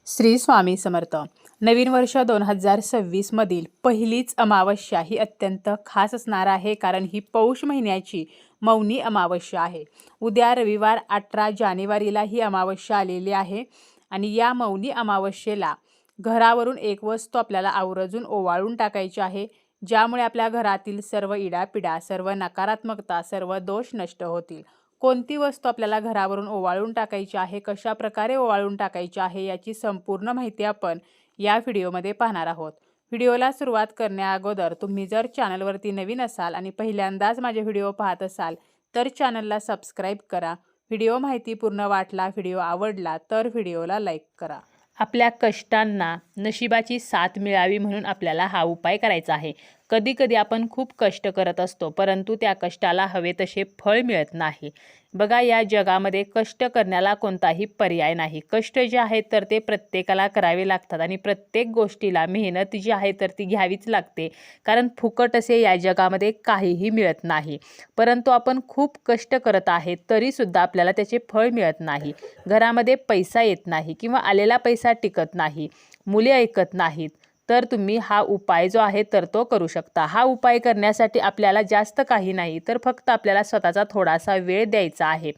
श्री स्वामी समर्थ. नवीन वर्ष 2026 मधील पहिलीच अमावस्या ही अत्यंत खास असणार आहे, कारण ही पौष महिन्याची मौनी अमावस्या आहे. उद्या रविवार 18 जानेवारीला ही अमावस्या आलेली आहे आणि या मौनी अमावस्येला घरावरून एक वस्तू आपल्याला आवर्जून ओवाळून टाकायची आहे, ज्यामुळे आपल्या घरातील सर्व इडापिडा, सर्व नकारात्मकता, सर्व दोष नष्ट होतील. कोणती वस्तू आपल्याला घरावरून ओवाळून टाकायची आहे, कशा प्रकारे ओवाळून टाकायची आहे, याची संपूर्ण माहिती आपण या व्हिडिओमध्ये पाहणार आहोत. व्हिडिओला सुरुवात करण्याअगोदर तुम्ही जर चॅनलवरती नवीन असाल आणि पहिल्यांदाच माझे व्हिडिओ पाहत असाल तर चॅनलला सबस्क्राईब करा. व्हिडिओ माहितीपूर्ण वाटला, व्हिडिओ आवडला तर व्हिडिओला लाईक करा. आपल्या कष्टांना नशिबाची साथ मिळावी म्हणून आपल्याला हा उपाय करायचा आहे. कधी कधी आपण खूप कष्ट करत असतो, परंतु त्या कष्टाला हवे तसे फळ मिळत नाही. बघा, या जगामध्ये कष्ट करण्याला कोणताही पर्याय नाही. कष्ट जे आहेत तर ते प्रत्येकाला करावे लागतात आणि प्रत्येक गोष्टीला मेहनत जी आहे तर ती घ्यावीच लागते, कारण फुकट असे या जगामध्ये काहीही मिळत नाही. परंतु आपण खूप कष्ट करत आहे तरीसुद्धा आपल्याला त्याचे फळ मिळत नाही. घरामध्ये पैसा येत नाही किंवा आलेला पैसा टिकत नाही, मुले ऐकत नाहीत, तर तुम्ही हा उपाय जो आहे तर तो करू शकता. हा उपाय करण्यासाठी आपल्याला जास्त काही नाही, तर फक्त आपल्याला स्वतःचा थोडासा वेळ द्यायचा आहे.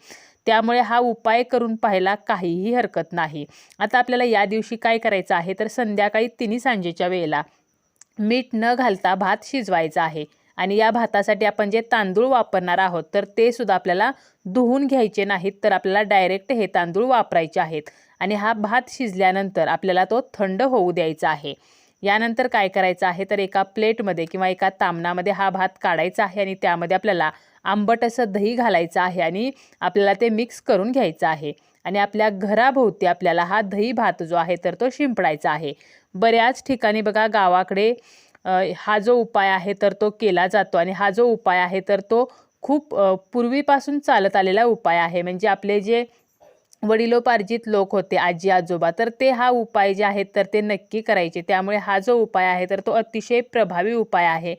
त्यामुळे हा उपाय करून पाहायला काहीही हरकत नाही. आता आपल्याला या दिवशी काय करायचं आहे, तर संध्याकाळी 3 सांजेच्या वेळेला मीठ न घालता भात शिजवायचा आहे. आणि या भातासाठी आपण जे तांदूळ वापरणार आहोत तर ते सुद्धा आपल्याला धुवून घ्यायचे नाहीत, तर आपल्याला डायरेक्ट हे तांदूळ वापरायचे आहेत. आणि हा भात शिजल्यानंतर आपल्याला तो थंड होऊ द्यायचा आहे. यानंतर काय करायचं आहे, तर एका प्लेटमध्ये किंवा एका तामणामध्ये हा भात काढायचा आहे आणि त्यामध्ये आपल्याला आंबट असं दही घालायचं आहे आणि आपल्याला ते मिक्स करून घ्यायचं आहे. आणि आपल्या घराभोवती आपल्याला हा दही भात जो आहे तर तो शिंपडायचा आहे. बऱ्याच ठिकाणी बघा, गावाकडे हा जो उपाय आहे तर तो केला जातो आणि हा जो उपाय आहे तर तो खूप पूर्वीपासून चालत आलेला उपाय आहे. म्हणजे आपले जे वडिलोपार्जित लोक होते, आजी आजोबा, तर ते हा उपाय जे आहेत तर ते नक्की करायचे. त्यामुळे हा जो उपाय आहे तर तो अतिशय प्रभावी उपाय आहे.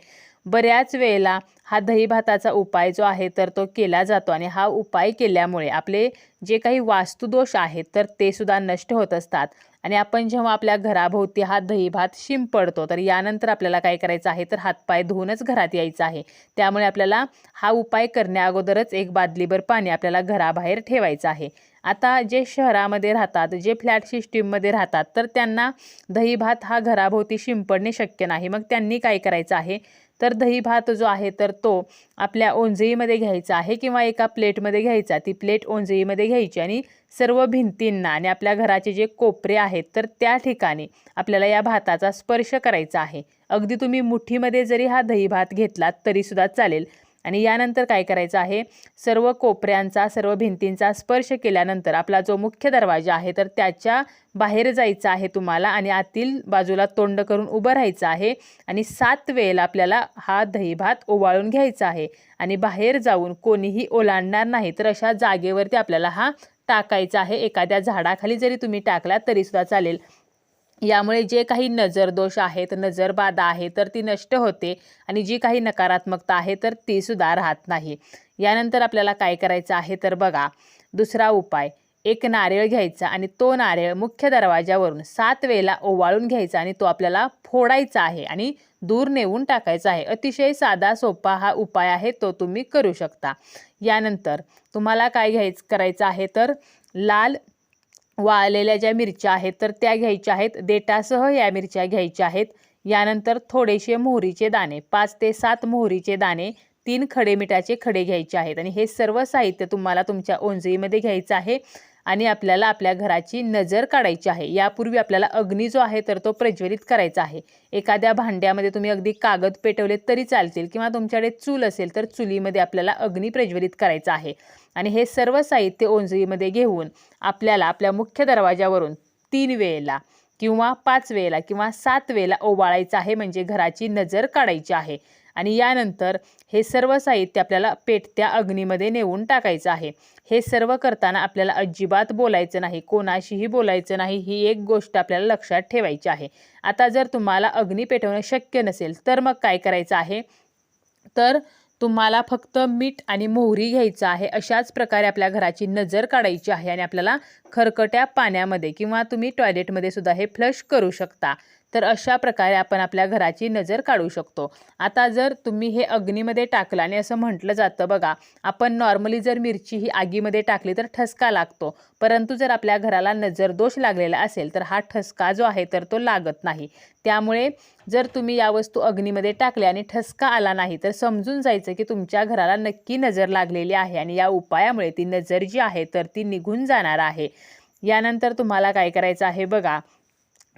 बऱ्याच वेळेला हा दही भाताचा उपाय जो आहे तर तो केला जातो आणि हा उपाय केल्यामुळे आपले जे काही वास्तुदोष आहेत तर ते सुद्धा नष्ट होत असतात. आणि आपण जेव्हा आपल्या घराभोवती हा दही भात शिंपडतो तर यानंतर आपल्याला काय करायचं आहे, तर हातपाय धुवूनच घरात यायचं आहे. त्यामुळे आपल्याला हा उपाय करण्याअगोदरच एक बादलीभर पाणी आपल्याला घराबाहेर ठेवायचं आहे. आता जे शहरामध्ये राहतात, जे फ्लॅट सिस्टीममध्ये राहतात, तर त्यांना दही भात हा घराभोवती शिंपडणे शक्य नाही. मग त्यांनी काय करायचं आहे, तर दही भात जो आहे तर तो आपल्या ओंजळीमध्ये घ्यायचा आहे किंवा एका प्लेटमध्ये घ्यायचा. ती प्लेट ओंजळीमध्ये घ्यायची आणि सर्व भिंतींना आणि आपल्या घराचे जे कोपरे आहेत तर त्या ठिकाणी आपल्याला या भाताचा स्पर्श करायचा आहे. अगदी तुम्ही मुठीमध्ये जरी हा दही भात घेतलात तरीसुद्धा चालेल. आणि यानंतर काय करायचं आहे, सर्व कोपऱ्यांचा, सर्व भिंतींचा स्पर्श केल्यानंतर आपला जो मुख्य दरवाजा आहे तर त्याच्या बाहेर जायचं आहे तुम्हाला आणि आतील बाजूला तोंड करून उभं राहायचं आहे. आणि 7 वेळेला आपल्याला हा दही भात ओवाळून घ्यायचा आहे आणि बाहेर जाऊन कोणीही ओलांडणार नाही, तर अशा जागेवरती आपल्याला हा टाकायचा आहे. एखाद्या झाडाखाली जरी तुम्ही टाकला तरीसुद्धा चालेल. यामुळे जे काही नजरदोष आहेत, नजरबाधा आहे तर ती नष्ट होते आणि जी काही नकारात्मकता आहे तर ती सुद्धा राहत नाही. यानंतर आपल्याला काय करायचं आहे, तर बघा, दुसरा उपाय, एक नारळ घ्यायचा आणि तो नारळ मुख्य दरवाजावरून 7 वेळेला ओवाळून घ्यायचा आणि तो आपल्याला फोडायचा आहे आणि दूर नेऊन टाकायचा आहे. अतिशय साधा सोपा हा उपाय आहे, तो तुम्ही करू शकता. यानंतर तुम्हाला काय करायचं आहे, तर लाल वाळलेल्या ज्या मिरच्या आहेत तर त्या घ्यायच्या आहेत. देठासह या मिरच्या घ्यायच्या आहेत. यानंतर थोडेसे मोहरीचे दाणे, 5 ते 7 मोहरीचे दाणे, 3 खडे मिठाचे खडे घ्यायचे आहेत. आणि हे सर्व साहित्य तुम्हाला तुमच्या ओंजळीमध्ये घ्यायचं आहे आणि आपल्याला आपल्या घराची नजर काढायची आहे. यापूर्वी आपल्याला अग्नी जो आहे तर तो प्रज्वलित करायचा आहे. एखाद्या भांड्यामध्ये तुम्ही अगदी कागद पेटवले तरी चालतील किंवा तुमच्याकडे चूल असेल तर चुलीमध्ये आपल्याला अग्नी प्रज्वलित करायचा आहे. आणि हे सर्व साहित्य ओंजळीमध्ये घेऊन आपल्याला आपल्या मुख्य दरवाजावरून 3 वेळेला किंवा 5 वेळेला किंवा 7 वेळेला ओवाळायचं आहे, म्हणजे घराची नजर काढायची आहे. आणि यानंतर हे सर्व साहित्य आपल्याला पेटत्या अग्नीमध्ये नेऊन टाकायचं आहे. हे सर्व करताना आपल्याला अजिबात बोलायचं नाही, कोणाशीही बोलायचं नाही, ही एक गोष्ट आपल्याला लक्षात ठेवायची आहे. आता जर तुम्हाला अग्नी पेटवणं शक्य नसेल तर मग काय करायचं आहे, तर तुम्हाला फक्त मीठ आणि मोहरी घ्यायचं आहे. अशाच प्रकारे आपल्या घराची नजर काढायची आहे आणि आपल्याला खरकट्या पाण्यामध्ये किंवा तुम्ही टॉयलेटमध्ये सुद्धा हे फ्लश करू शकता. तर अशा प्रकारे आपण आपल्या घराची नजर काढू शकतो. आता जर तुम्ही हे अग्नीमध्ये टाकलं आणि असं म्हटलं जातं बघा, आपण नॉर्मली जर मिरची ही आगीमध्ये टाकली तर ठसका लागतो, परंतु जर आपल्या घराला नजरदोष लागलेला असेल तर हा ठसका जो आहे तर तो लागत नाही. त्यामुळे जर तुम्ही या वस्तू अग्नीमध्ये टाकल्या आणि ठसका आला नाही तर समजून जायचं की तुमच्या घराला नक्की नजर लागलेली आहे आणि या उपायामुळे ती नजर जी आहे तर ती निघून जाणार आहे. यानंतर तुम्हाला काय करायचं आहे बघा,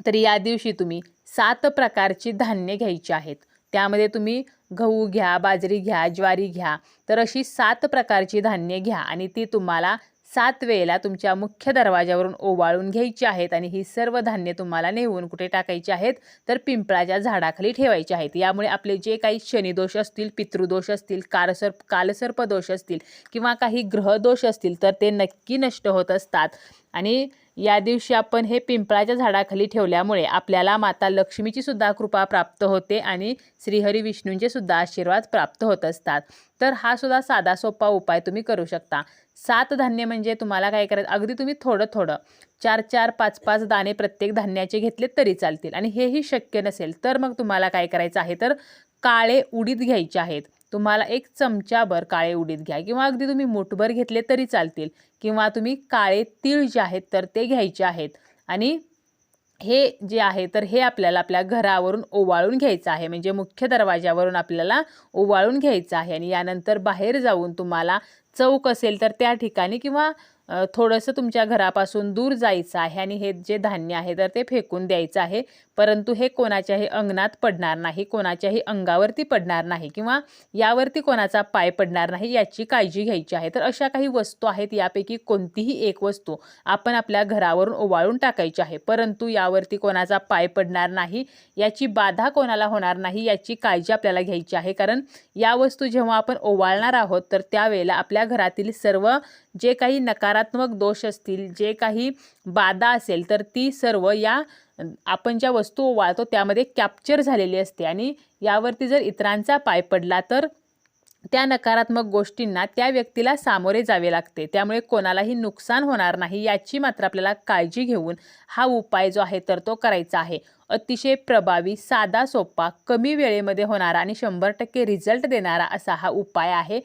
तर या दिवशी तुम्ही 7 प्रकारची धान्य घ्यायची आहेत. त्यामध्ये तुम्ही गहू घ्या, बाजरी घ्या, ज्वारी घ्या. तर अशी 7 प्रकारची धान्य घ्या आणि ती तुम्हाला 7 वेळेला तुमच्या मुख्य दरवाजावरून ओवाळून घ्यायची आहेत आणि ही सर्व धान्य तुम्हाला नेऊन कुठे टाकायची आहेत, तर पिंपळाच्या झाडाखाली ठेवायची आहेत. यामुळे आपले जे काही शनिदोष असतील, पितृदोष असतील, कालसर्पदोष असतील किंवा काही ग्रहदोष असतील तर ते नक्की नष्ट होत असतात. आणि या दिवशी आपण हे पिंपळाच्या झाडाखाली ठेवल्यामुळे आपल्याला माता लक्ष्मीची सुद्धा कृपा प्राप्त होते आणि श्रीहरी विष्णूंचे सुद्धा आशीर्वाद प्राप्त होत असतात. तर हा सुद्धा साधा सोपा उपाय तुम्ही करू शकता. 7 धान्य म्हणजे तुम्हाला काय करायचं, अगदी तुम्ही थोडं 4-4, 5-5 दाणे प्रत्येक धान्याचे घेतले तरी चालतील. आणि हेही शक्य नसेल तर मग तुम्हाला काय करायचं आहे, तर काळे उडीद घ्यायचे आहेत. तुम्हाला 1 चमचाभर काळे उडीद घ्या किंवा अगदी तुम्ही मूठभर घेतले तरी चालतील किंवा तुम्ही काळे तीळ जे आहेत तर ते घ्यायचे आहेत. आणि हे जे आहे तर हे आपल्याला आपल्या घरावरून ओवाळून घ्यायचं आहे, म्हणजे मुख्य दरवाजावरून आपल्याला ओवाळून घ्यायचं आहे. आणि यानंतर बाहेर जाऊन तुम्हाला चौक असेल तर त्या ठिकाणी किंवा थोडंसं तुमच्या घरापासून दूर जायचं आहे आणि हे जे धान्य आहे तर ते फेकून द्यायचं आहे. परंतु हे कोणाच्याही अंगणात पडणार नाही, कोणाच्याही अंगावरती पडणार नाही किंवा यावरती कोणाचा पाय पडणार नाही याची काळजी घ्यायची आहे. तर अशा काही वस्तू आहेत, यापैकी कोणतीही एक वस्तू आपण आपल्या घरावरून ओवाळून टाकायची आहे. परंतु यावरती कोणाचा पाय पडणार नाही, याची बाधा कोणाला होणार नाही याची काळजी आपल्याला घ्यायची आहे. कारण या वस्तू जेव्हा आपण ओवाळणार आहोत तर त्यावेळेला आपल्या घरातील सर्व जे काही नकारात्मक दोष असतील, जे काही बाधा असेल तर ती सर्व या आपण ज्या वस्तू ओवाळतो त्यामध्ये कॅप्चर झालेली असते. आणि यावरती जर इतरांचा पाय पडला तर त्या नकारात्मक गोष्टींना त्या व्यक्तीला सामोरे जावे लागते. त्यामुळे कोणालाही नुकसान होणार नाही याची मात्र आपल्याला काळजी घेऊन हा उपाय जो आहे तर तो करायचा आहे. अतिशय प्रभावी, साधा, सोपा, कमी वेळेमध्ये होणारा आणि 100% रिझल्ट देणारा असा हा उपाय आहे.